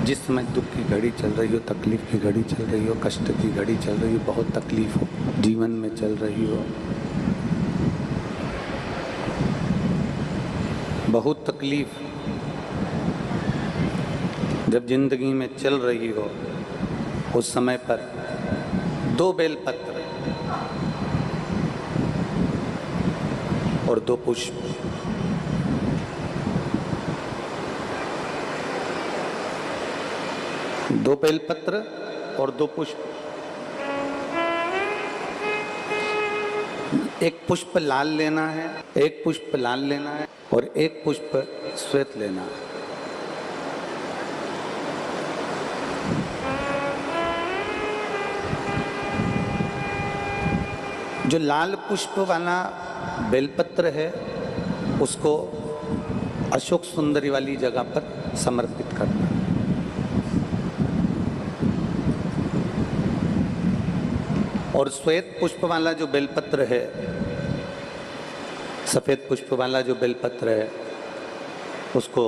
जिस समय दुख की घड़ी चल रही हो, तकलीफ की घड़ी चल रही हो, कष्ट की घड़ी चल रही हो, बहुत तकलीफ हो जीवन में चल रही हो, बहुत तकलीफ जब जिंदगी में चल रही हो, उस समय पर 2 बेलपत्र और 2 पुष्प, दो बेलपत्र और 2 पुष्प, एक पुष्प लाल लेना है, एक पुष्प लाल लेना है और एक पुष्प श्वेत लेना है। जो लाल पुष्प वाला बेलपत्र है उसको अशोक सुंदरी वाली जगह पर समर्पित करना। और श्वेत पुष्प वाला जो बेलपत्र है, सफेद पुष्प वाला जो बेलपत्र है, उसको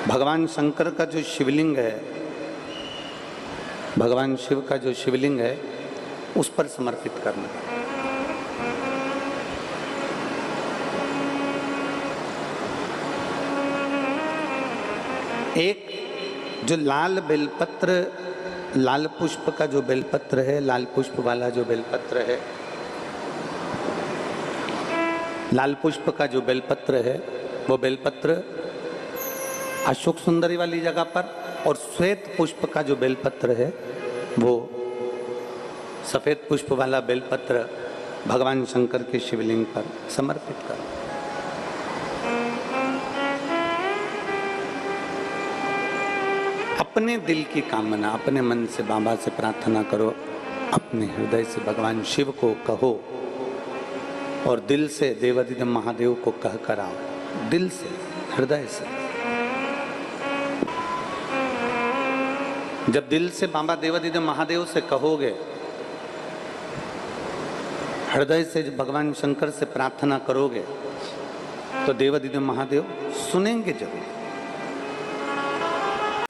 भगवान शंकर का जो शिवलिंग है, भगवान शिव का जो शिवलिंग है उस पर समर्पित करना। एक जो लाल बेलपत्र, लाल पुष्प का जो बेलपत्र है, लाल पुष्प वाला जो बेलपत्र है, लाल पुष्प का जो बेलपत्र है वो बेलपत्र अशोक सुंदरी वाली जगह पर, और श्वेत पुष्प का जो बेलपत्र है वो सफेद पुष्प वाला बेलपत्र भगवान शंकर के शिवलिंग पर समर्पित करो। अपने दिल की कामना अपने मन से बाबा से प्रार्थना करो, अपने हृदय से भगवान शिव को कहो और दिल से देवादिदेव महादेव को कह कर आओ, दिल से, हृदय से। जब दिल से बाबा देवादिदेव महादेव से कहोगे, हृदय से भगवान शंकर से प्रार्थना करोगे, तो देवादिदेव महादेव सुनेंगे जरूर।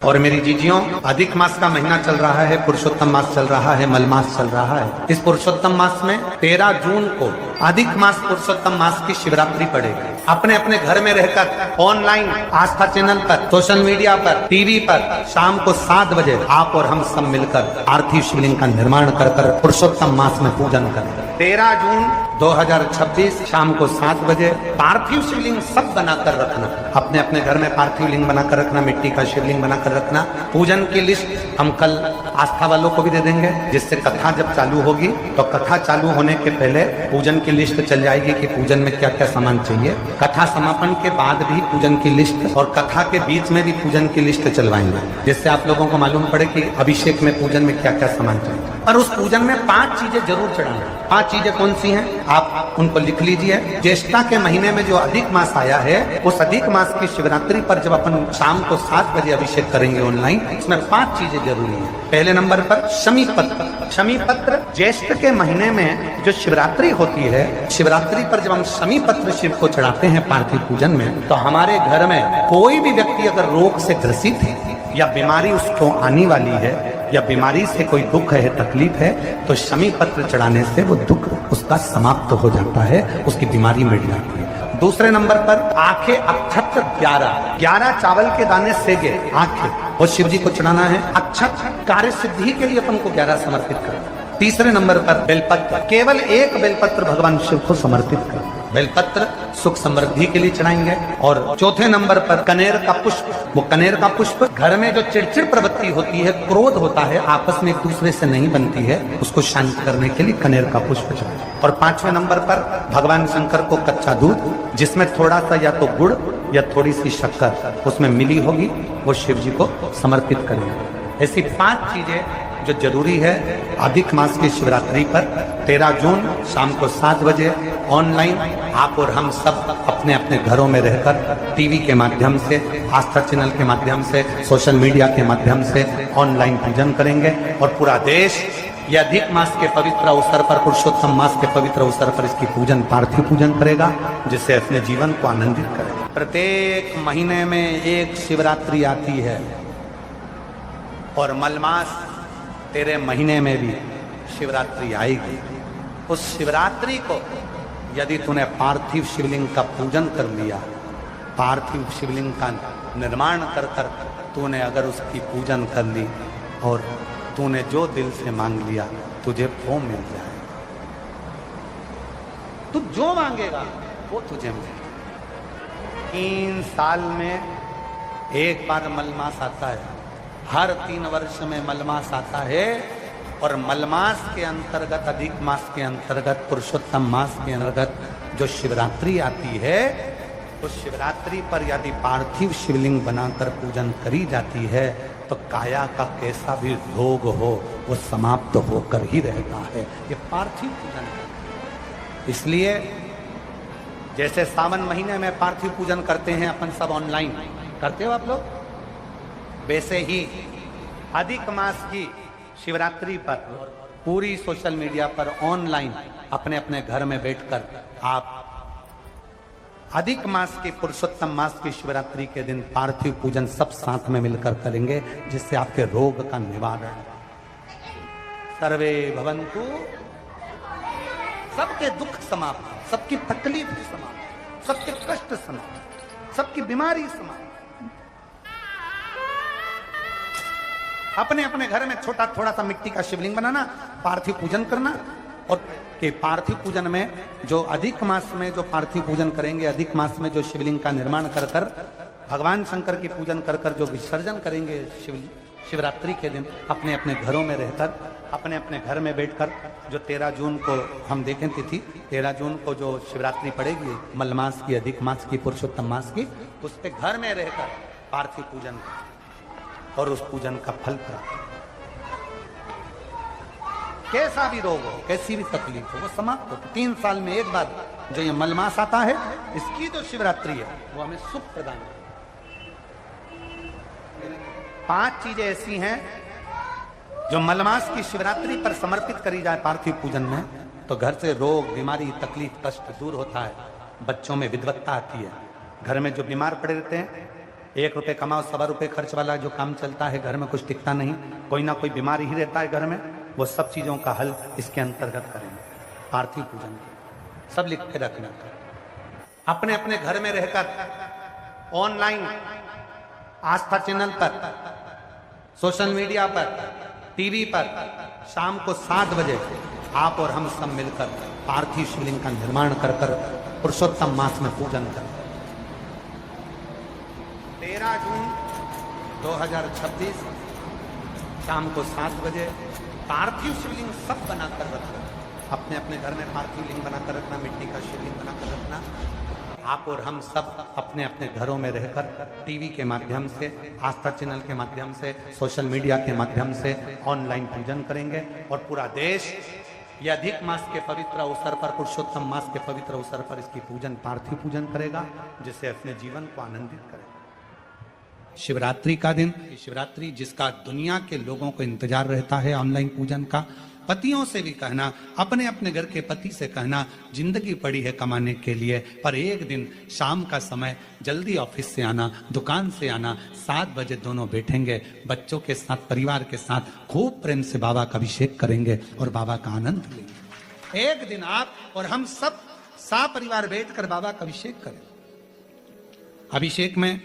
और मेरी जीजियों, अधिक मास का महीना चल रहा है, पुरुषोत्तम मास चल रहा है, मलमास चल रहा है। इस पुरुषोत्तम मास में 13 जून को अधिक मास पुरुषोत्तम मास की शिवरात्रि पड़ेगी। अपने अपने घर में रहकर ऑनलाइन आस्था चैनल पर, सोशल मीडिया पर, टीवी पर शाम को 7 बजे आप और हम सब मिलकर पार्थिव शिवलिंग का निर्माण कर पुरुषोत्तम मास में पूजन करें। 13 जून 2026 शाम को 7 बजे पार्थिव शिवलिंग सब बनाकर रखना, अपने अपने घर में पार्थिव लिंग बनाकर रखना, मिट्टी का शिवलिंग बनाकर रखना। पूजन की लिस्ट हम कल आस्था वालों को भी दे देंगे, जिससे कथा जब चालू होगी तो कथा चालू होने के पहले पूजन की लिस्ट चल जाएगी कि पूजन में क्या क्या सामान चाहिए। कथा समापन के बाद भी पूजन की लिस्ट और कथा के बीच में भी पूजन की लिस्ट चलवाएंगे, जिससे आप लोगों को मालूम पड़े कि अभिषेक में पूजन में क्या क्या सामान चाहिए। और उस पूजन में 5 चीजें जरूर चढ़ाएं। 5 चीजें कौन सी हैं आप उनको लिख लीजिए। ज्येष्ठा के महीने में जो अधिक मास आया है, उस अधिक मास की शिवरात्रि पर जब अपन शाम को 7 बजे अभिषेक करेंगे ऑनलाइन, इसमें 5 चीजें जरूरी हैं। पहले नंबर पर शमी पत्र। शमी पत्र ज्येष्ठ के महीने में जो शिवरात्रि होती है, शिवरात्रि पर जब हम शमी पत्र शिव को चढ़ाते हैं पार्थिव पूजन में, तो हमारे घर में कोई भी व्यक्ति अगर रोग से ग्रसित है या बीमारी उसको आने वाली है या बीमारी से कोई दुख है, तकलीफ है, तो शमी पत्र चढ़ाने से वो दुख उसका समाप्त हो जाता है, उसकी बीमारी मिट जाती है। दूसरे नंबर पर आंखें अक्षत 11 चावल के दाने सेगे आंखें, वो शिव जी को चढ़ाना है। अक्षत कार्य सिद्धि के लिए अपन को 11 समर्पित करना। तीसरे नंबर पर बेलपत्र, केवल 1 बेलपत्र भगवान शिव को समर्पित कर, बेलपत्र सुख समृद्धि के लिए चढ़ाएंगे। और चौथे नंबर पर कनेर का पुष्प। वो कनेर का पुष्प घर में जो चिड़चिड़ प्रवृत्ति होती है, क्रोध होता है, आपस में एक दूसरे से नहीं बनती है, उसको शांत करने के लिए कनेर का पुष्प चढ़ाएं। और 5वें नंबर पर भगवान शंकर को कच्चा दूध, जिसमें थोड़ा सा या तो गुड़ या थोड़ी सी शक्कर उसमें मिली होगी, वो शिव जी को समर्पित करेंगे। ऐसी 5 चीजें जो जरूरी है अधिक मास की शिवरात्रि पर 13 जून शाम को 7 बजे ऑनलाइन आप और हम सब अपने अपने घरों में रहकर टीवी के माध्यम से, आस्था चैनल के माध्यम से, सोशल मीडिया के माध्यम से ऑनलाइन पूजन करेंगे। और पूरा देश ये अधिक मास के पवित्र अवसर पर, पुरुषोत्तम मास के पवित्र अवसर पर इसकी पूजन, पार्थिव पूजन करेगा, जिससे अपने जीवन को आनंदित करेगा। प्रत्येक महीने में एक शिवरात्रि आती है और मलमास तेरे महीने में भी शिवरात्रि आएगी। उस शिवरात्रि को यदि तूने पार्थिव शिवलिंग का पूजन कर लिया, पार्थिव शिवलिंग का निर्माण कर कर तूने अगर उसकी पूजन कर ली और तूने जो दिल से मांग लिया तुझे वो मिल जाए। तू जो मांगेगा वो तुझे मिलेगा। 3 साल में एक बार मलमास आता है, हर 3 वर्ष में मलमास आता है और मलमास के अंतर्गत, अधिक मास के अंतर्गत, पुरुषोत्तम मास के अंतर्गत जो शिवरात्रि आती है, उस शिवरात्रि पर यदि पार्थिव शिवलिंग बनाकर पूजन करी जाती है तो काया का कैसा भी रोग हो वो समाप्त होकर ही रहता है। ये पार्थिव पूजन है। इसलिए जैसे सावन महीने में पार्थिव पूजन करते हैं अपन सब, ऑनलाइन करते हो आप लोग, वैसे ही अधिक मास की शिवरात्रि पर पूरी सोशल मीडिया पर ऑनलाइन अपने अपने घर में बैठकर आप अधिक मास की, पुरुषोत्तम मास की शिवरात्रि के दिन पार्थिव पूजन सब साथ में मिलकर करेंगे, जिससे आपके रोग का निवारण। सर्वे भवन्तु, सबके दुख समाप्त, सबकी तकलीफ समाप्त, सबके कष्ट समाप्त, सबकी बीमारी समाप्त। अपने अपने घर में छोटा थोड़ा सा मिट्टी का शिवलिंग बनाना, पार्थिव पूजन करना। और के पार्थिव पूजन में जो अधिक मास में जो पार्थिव पूजन करेंगे, अधिक मास में जो शिवलिंग का निर्माण कर कर भगवान शंकर की पूजन कर कर जो विसर्जन करेंगे शिवरात्रि के दिन, अपने अपने घरों में रहकर, अपने अपने घर में बैठकर, जो 13 जून को हम देखें तिथि, 13 जून को जो शिवरात्रि पड़ेगी, मलमास की, अधिक मास की, पुरुषोत्तम मास की, उस पे घर में रहकर पार्थिव पूजन और उस पूजन का फल प्राप्त। कैसा भी रोग हो, कैसी भी तकलीफ हो, वो समाप्त होती। 3 साल में एक बार जो ये मलमास आता है, इसकी जो शिवरात्रि है वो हमें सुख प्रदान करती। 5 चीजें ऐसी हैं जो मलमास की शिवरात्रि पर समर्पित करी जाए पार्थिव पूजन में, तो घर से रोग, बीमारी, तकलीफ, कष्ट दूर होता है। बच्चों में विद्वत्ता आती है। घर में जो बीमार पड़े रहते हैं, 1 रुपये कमाओ 1.25 रुपये खर्च वाला जो काम चलता है, घर में कुछ टिकता नहीं, कोई ना कोई बीमारी ही रहता है घर में, वो सब चीजों का हल इसके अंतर्गत करेंगे। पार्थिव पूजन सब लिख के रखना। अपने अपने घर में रहकर ऑनलाइन आस्था चैनल पर, सोशल मीडिया पर, टीवी पर शाम को 7 बजे आप और हम सब मिलकर पार्थिव शिवलिंग का निर्माण कर कर पुरुषोत्तम मास में पूजन करें। 13 जून 2026 शाम को 7 बजे पार्थिव शिवलिंग सब बनाकर रखना। अपने अपने घर में पार्थिव लिंग बनाकर रखना, मिट्टी का शिवलिंग बनाकर रखना। आप और हम सब अपने अपने घरों में रहकर टीवी के माध्यम से, आस्था चैनल के माध्यम से, सोशल मीडिया के माध्यम से ऑनलाइन पूजन करेंगे और पूरा देश ये अधिक मास के पवित्र अवसर पर, पुरुषोत्तम मास के पवित्र अवसर पर इसकी पूजन, पार्थिव पूजन करेगा, जिससे अपने जीवन को आनंदित करेगा। शिवरात्रि का दिन, शिवरात्रि जिसका दुनिया के लोगों को इंतजार रहता है ऑनलाइन पूजन का। पतियों से भी कहना, अपने अपने घर के पति से कहना, जिंदगी पड़ी है कमाने के लिए, पर एक दिन शाम का समय जल्दी ऑफिस से आना, दुकान से आना, 7 बजे दोनों बैठेंगे, बच्चों के साथ, परिवार के साथ खूब प्रेम से बाबा का अभिषेक करेंगे और बाबा का आनंद लेंगे। एक दिन आप और हम सब परिवार बैठकर बाबा का अभिषेक करें। अभिषेक में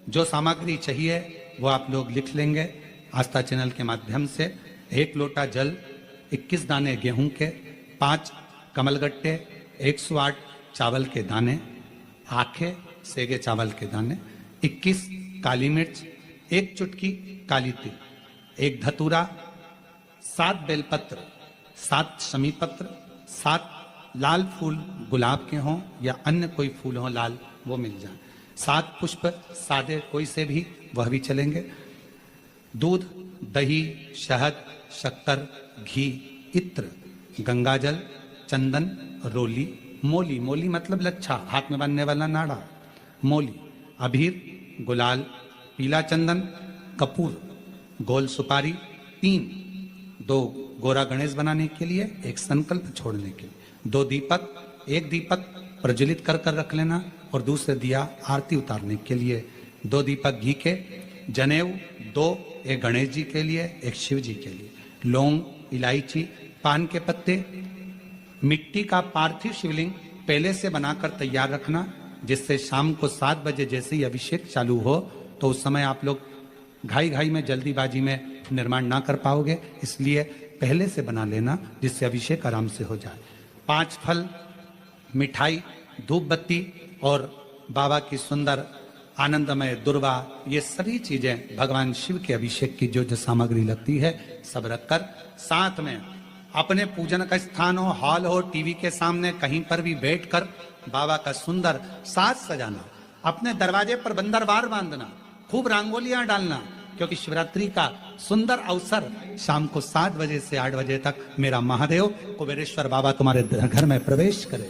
जो सामग्री चाहिए वो आप लोग लिख लेंगे आस्था चैनल के माध्यम से। 1 लोटा जल, 21 दाने गेहूं के, 5 कमलगट्टे, 108 चावल के दाने, आखे सेगे चावल के दाने, 21 काली मिर्च, 1 चुटकी काली तिल, 1 धतूरा, 7 बेलपत्र, 7 शमी पत्र, 7 लाल फूल गुलाब के हों या अन्य कोई फूल हो लाल, वो मिल जाए, 7 पुष्प सादे कोई से भी, वह भी चलेंगे। दूध, दही, शहद, शक्कर, घी, इत्र, गंगाजल, चंदन, रोली, मोली, मोली मतलब लच्छा, हाथ में बांधने वाला नाड़ा, मोली, अबीर, गुलाल, पीला चंदन, कपूर, गोल सुपारी, 3, 2 गोरा गणेश बनाने के लिए, 1 संकल्प छोड़ने के लिए, 2 दीपक, 1 दीपक प्रज्वलित कर रख लेना, और दूसरे दिया आरती उतारने के लिए। 2 दीपक घी के, जनेऊ 2, एक गणेश जी के लिए, एक शिव जी के लिए, लौंग, इलायची, पान के पत्ते, मिट्टी का पार्थिव शिवलिंग पहले से बनाकर तैयार रखना, जिससे शाम को 7 बजे जैसे ही अभिषेक चालू हो तो उस समय आप लोग घाई घाई में जल्दीबाजी में निर्माण ना कर पाओगे, इसलिए पहले से बना लेना जिससे अभिषेक आराम से हो जाए। 5 फल, मिठाई, धूप बत्ती और बाबा की सुंदर आनंदमय दुर्वा, ये सभी चीजें भगवान शिव के अभिषेक की जो जो सामग्री लगती है सब रखकर, साथ में अपने पूजन का स्थान हो, हॉल हो, टीवी के सामने कहीं पर भी बैठकर बाबा का सुंदर साज सजाना, अपने दरवाजे पर बंदरवार बांधना, खूब रंगोलियां डालना, क्योंकि शिवरात्रि का सुंदर अवसर शाम को 7 बजे से 8 बजे तक मेरा महादेव कुबेरेश्वर बाबा तुम्हारे घर में प्रवेश करे,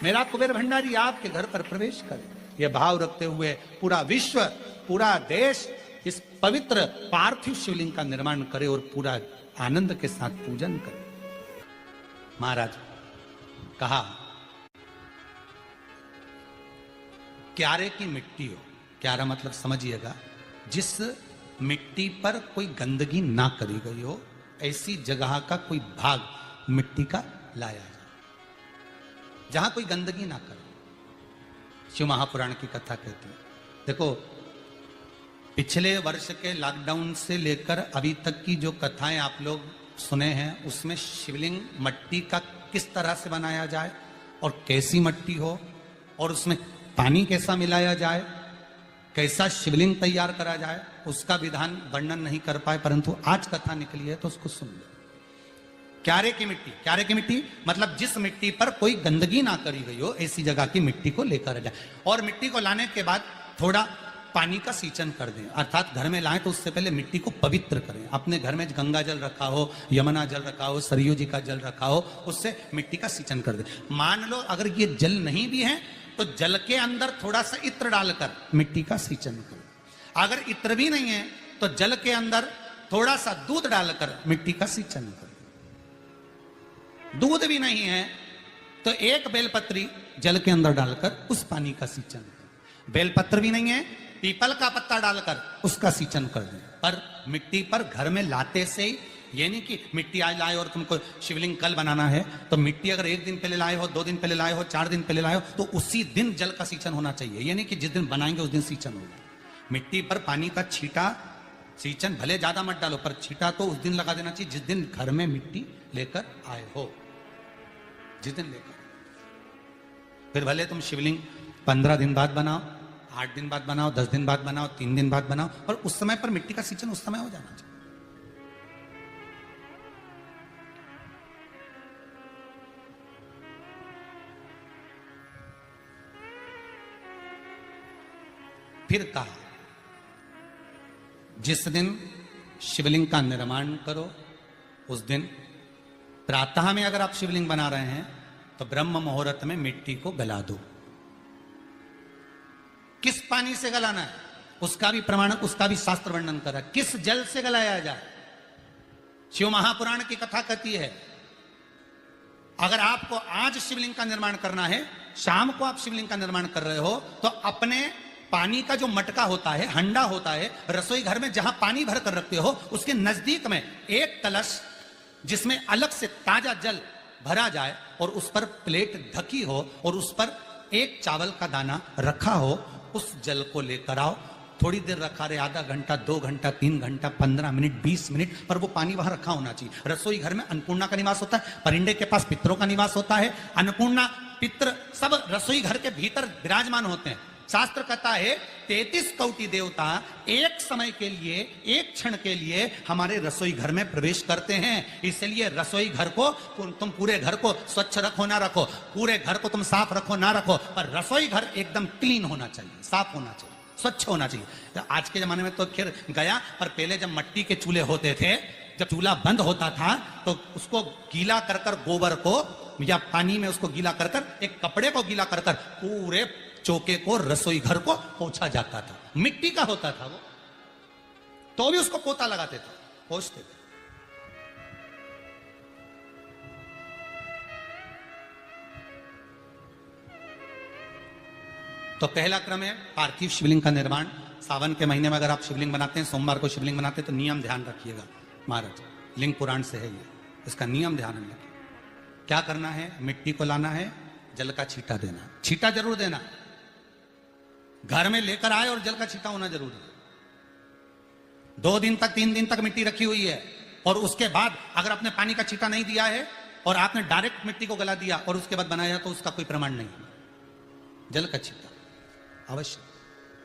मेरा कुबेर भंडारी आपके घर पर प्रवेश करे। यह भाव रखते हुए पूरा विश्व, पूरा देश इस पवित्र पार्थिव शिवलिंग का निर्माण करे और पूरा आनंद के साथ पूजन करे। महाराज कहा, क्यारे की मिट्टी हो, क्यारा मतलब समझिएगा जिस मिट्टी पर कोई गंदगी ना करी गई हो, ऐसी जगह का कोई भाग मिट्टी का लाया जाए जहां कोई गंदगी ना करे। शिव महापुराण की कथा कहती है। देखो, पिछले वर्ष के लॉकडाउन से लेकर अभी तक की जो कथाएं आप लोग सुने हैं, उसमें शिवलिंग मट्टी का किस तरह से बनाया जाए और कैसी मट्टी हो और उसमें पानी कैसा मिलाया जाए, कैसा शिवलिंग तैयार करा जाए, उसका विधान वर्णन नहीं कर पाए, परंतु आज कथा निकली है तो उसको सुन लो। क्यारे की मिट्टी, क्यारे की मिट्टी मतलब जिस मिट्टी पर कोई गंदगी ना करी गई हो, ऐसी जगह की मिट्टी को लेकर जाए और मिट्टी को लाने के बाद थोड़ा पानी का सींचन कर दें, अर्थात घर में लाएं तो उससे पहले मिट्टी को पवित्र करें। अपने घर में गंगा जल रखा हो, यमुना जल रखा हो, सरयू जी का जल रखा हो, उससे मिट्टी का सींचन कर दें। मान लो अगर ये जल नहीं भी है तो जल के अंदर थोड़ा सा इत्र डालकर मिट्टी का सींचन करें। अगर इत्र भी नहीं है तो जल के अंदर थोड़ा सा दूध डालकर मिट्टी का सींचन करें। दूध भी नहीं है तो एक बेलपत्री जल के अंदर डालकर उस पानी का सींचन करें। बेलपत्र भी नहीं है, पीपल का पत्ता डालकर उसका सींचन कर दें। पर मिट्टी पर घर में लाते से ही, ये नहीं कि मिट्टी आज लाए और तुमको शिवलिंग कल बनाना है, तो मिट्टी अगर 1 दिन पहले लाए हो, 2 दिन पहले लाए हो, 4 दिन पहले लाए हो, तो उसी दिन जल का सींचन होना चाहिए। ये नहीं कि जिस दिन बनाएंगे उस दिन सींचन होगा। मिट्टी पर पानी का छींटा, सींचन भले ज्यादा मत डालो, पर छींटा तो उस दिन लगा देना चाहिए जिस दिन घर में मिट्टी लेकर आए हो, जिस दिन लेकर। फिर भले तुम शिवलिंग 15 दिन बाद बनाओ, 8 दिन बाद बनाओ, 10 दिन बाद बनाओ, 3 दिन बाद बनाओ, पर उस समय पर मिट्टी का सींचन उस समय हो जाना चाहिए। फिर कहा, जिस दिन शिवलिंग का निर्माण करो उस दिन प्रातः में अगर आप शिवलिंग बना रहे हैं तो ब्रह्म मुहूर्त में मिट्टी को गला दो। किस पानी से गलाना है उसका भी प्रमाण, उसका भी शास्त्र वर्णन करा। किस जल से गलाया जाए, शिव महापुराण की कथा कहती है। अगर आपको आज शिवलिंग का निर्माण करना है, शाम को आप शिवलिंग का निर्माण कर रहे हो, तो अपने पानी का जो मटका होता है, हंडा होता है, रसोई घर में जहां पानी भर कर रखते हो, उसके नजदीक में एक कलश जिसमें अलग से ताजा जल भरा जाए और उस पर प्लेट ढकी हो और उस पर एक चावल का दाना रखा हो, उस जल को लेकर आओ। थोड़ी देर रखा रहे, आधा घंटा, 2 घंटा, 3 घंटा, 15 मिनट, 20 मिनट, पर वो पानी वहां रखा होना चाहिए। रसोई घर में अन्नपूर्णा का निवास होता है, परिंदे के पास पितरों का निवास होता है। अन्नपूर्णा, पितर सब रसोई घर के भीतर विराजमान होते हैं। शास्त्र कहता है 33 कौटि देवता एक समय के लिए, एक क्षण के लिए हमारे रसोई घर में प्रवेश करते हैं। इसलिए रसोई घर को तुम पूरे घर को स्वच्छ रखो ना रखो, पूरे घर को तुम साफ रखो ना रखो, पर रसोई घर एकदम क्लीन होना चाहिए, साफ होना चाहिए, स्वच्छ होना चाहिए। तो आज के जमाने में तो खैर गया, पर पहले जब मिट्टी के चूल्हे होते थे, जब चूल्हा बंद होता था तो उसको गीला कर कर, गोबर को या पानी में उसको गीला कर कर, एक कपड़े को गीला कर कर पूरे चौके को, रसोई घर को पोंछा जाता था। मिट्टी का होता था वो, तो भी उसको पोता लगाते थे, पोंछते थे। तो पहला क्रम है पार्थिव शिवलिंग का निर्माण। सावन के महीने में अगर आप शिवलिंग बनाते हैं, सोमवार को शिवलिंग बनाते हैं, तो नियम ध्यान रखिएगा महाराज, लिंग पुराण से है ये, इसका नियम ध्यान में रखिए। क्या करना है, मिट्टी को लाना है, जल का छींटा देना, छींटा जरूर देना, घर में लेकर आए और जल का छींटा होना जरूरी है। 2 दिन तक 3 दिन तक मिट्टी रखी हुई है और उसके बाद अगर आपने पानी का छींटा नहीं दिया है और आपने डायरेक्ट मिट्टी को गला दिया और उसके बाद बनाया तो उसका कोई प्रमाण नहीं। जल का छींटा अवश्य,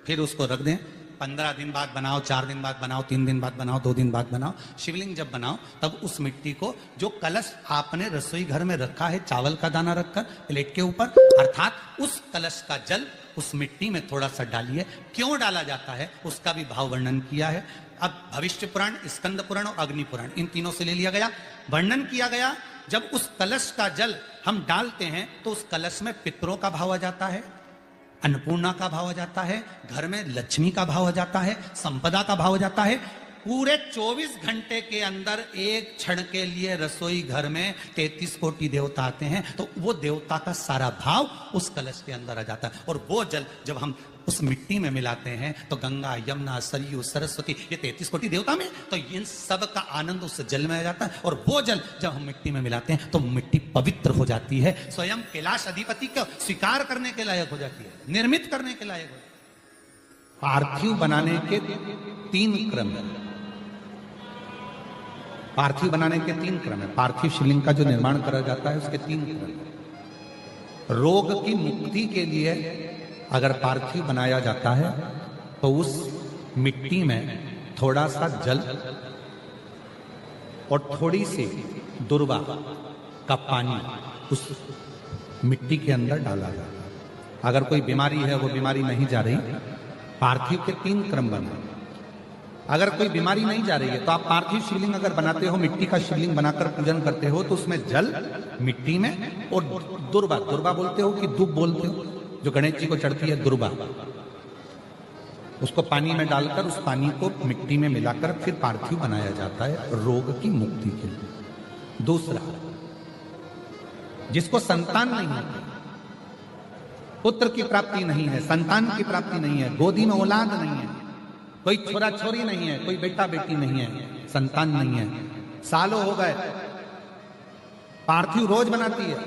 फिर उसको रख दें। 15 दिन बाद बनाओ, 4 दिन बाद बनाओ, 3 दिन बाद बनाओ, 2 दिन बाद बनाओ। शिवलिंग जब बनाओ तब उस मिट्टी को, जो कलश आपने रसोई घर में रखा है चावल का दाना रखकर प्लेट के ऊपर, अर्थात उस कलश का जल उस मिट्टी में थोड़ा सा डालिए। क्यों डाला जाता है उसका भी भाव वर्णन किया है। अब भविष्य पुराण, स्कंद पुराण और अग्नि पुराण, इन तीनों से ले लिया गया, वर्णन किया गया। जब उस कलश का जल हम डालते हैं तो उस कलश में पितरों का भाव आ जाता है, अन्नपूर्णा का भाव आ जाता है, घर में लक्ष्मी का भाव आ जाता है, संपदा का भाव आ जाता है। पूरे 24 घंटे के अंदर एक क्षण के लिए रसोई घर में 33 कोटि देवता आते हैं, तो वो देवता का सारा भाव उस कलश के अंदर आ जाता है। और वो जल जब हम उस मिट्टी में मिलाते हैं तो गंगा, यमुना, सरयू, सरस्वती, ये 33 कोटि देवता में, तो इन सब का आनंद उस जल में आ जाता है। और वो जल जब हम मिट्टी में मिलाते हैं तो मिट्टी पवित्र हो जाती है, स्वयं कैलाश अधिपति को स्वीकार करने के लायक हो जाती है, निर्मित करने के लायक हो जाती है। पार्थिव बनाने के 3 क्रम है। पार्थिव बनाने के 3 क्रम है। पार्थिव शिवलिंग का जो निर्माण करा जाता है उसके 3 क्रम है। रोग की मुक्ति के लिए अगर पार्थिव बनाया जाता है तो उस मिट्टी में थोड़ा सा जल और थोड़ी सी दुर्वा का पानी उस मिट्टी के अंदर डाला जाता है। अगर कोई बीमारी है, वो बीमारी नहीं जा रही, पार्थिव के 3 क्रम बना। अगर कोई बीमारी नहीं जा रही है तो आप पार्थिव शिवलिंग अगर बनाते हो, मिट्टी का शिवलिंग बनाकर पूजन करते हो, तो उसमें जल मिट्टी में और दुर्वा, दुर्वा बोलते हो कि दूब बोलते हो, जो गणेश जी को चढ़ती है दुर्वा, उसको पानी में डालकर उस पानी को मिट्टी में मिलाकर फिर पार्थिव बनाया जाता है रोग की मुक्ति के लिए। दूसरा, जिसको संतान नहीं होती, पुत्र की प्राप्ति नहीं है, संतान की प्राप्ति नहीं है, गोदी में औलाद नहीं है, कोई छोरा छोरी नहीं है, कोई बेटा बेटी नहीं है, संतान नहीं है, सालों हो गए, पार्थिव रोज बनाती है,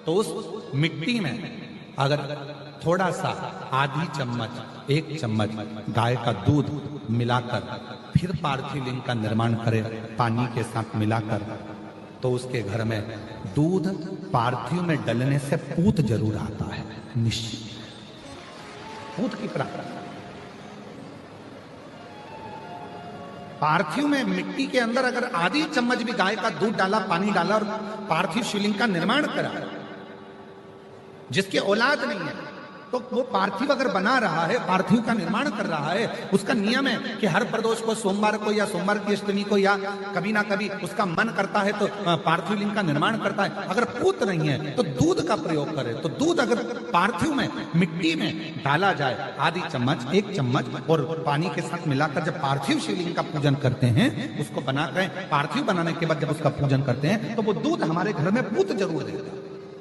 तो उस मिट्टी में अगर थोड़ा सा आधी चम्मच, 1 चम्मच गाय का दूध मिलाकर फिर पार्थिव लिंग का निर्माण करे पानी के साथ मिलाकर, तो उसके घर में दूध पार्थिव में डलने से पूत जरूर आता है, निश्चित पूत की प्राप्ति। पार्थिव में मिट्टी के अंदर अगर आधी चम्मच भी गाय का दूध डाला, पानी डाला और पार्थिव शिवलिंग का निर्माण करा, जिसके औलाद नहीं है, तो वो पार्थिव अगर बना रहा है, पार्थिव का निर्माण कर रहा है, उसका नियम है कि हर प्रदोष को, सोमवार को या सोमवार की अष्टमी को या कभी ना कभी उसका मन करता है तो पार्थिव लिंग का निर्माण करता है। अगर पूत नहीं है तो दूध का प्रयोग करे, तो दूध अगर पार्थिव में मिट्टी में डाला जाए, आधी चम्मच, 1 चम्मच और पानी के साथ मिलाकर जब पार्थिव शिवलिंग का पूजन करते हैं, उसको बनाकर पार्थिव बनाने के बाद जब उसका पूजन करते हैं, तो वो दूध हमारे घर में पूत जरूर देता है।